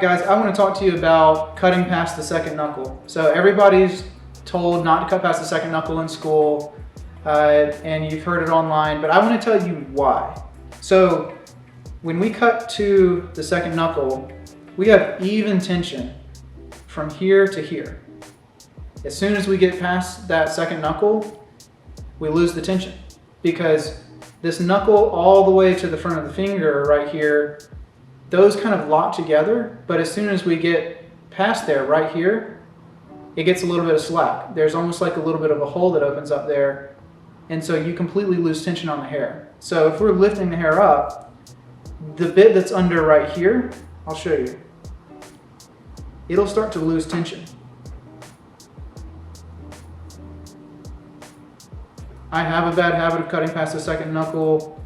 guys, I want to talk to you about cutting past the second knuckle. So everybody's told not to cut past the second knuckle in school, and you've heard it online, but I want to tell you why. So when we cut to the second knuckle, we have even tension from here to here. As soon as we get past that second knuckle, we lose the tension, because this knuckle all the way to the front of the finger right here, those kind of lock together, but as soon as we get past there right here, it gets a little bit of slack. There's almost like a little bit of a hole that opens up there, and so you completely lose tension on the hair. So if we're lifting the hair up, the bit that's under right here, I'll show you, it'll start to lose tension. I have a bad habit of cutting past the second knuckle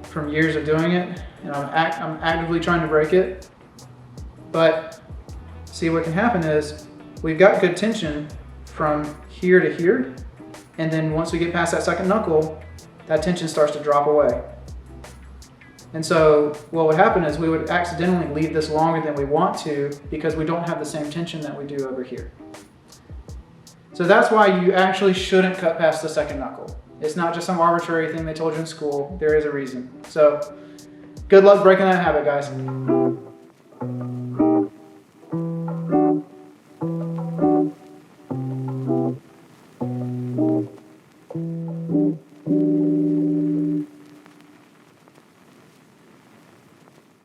from years of doing it, and I'm actively trying to break it. But see, what can happen is we've got good tension from here to here, and then once we get past that second knuckle, that tension starts to drop away. And so what would happen is we would accidentally leave this longer than we want to because we don't have the same tension that we do over here. So that's why you actually shouldn't cut past the second knuckle. It's not just some arbitrary thing they told you in school. There is a reason. So good luck breaking that habit, guys.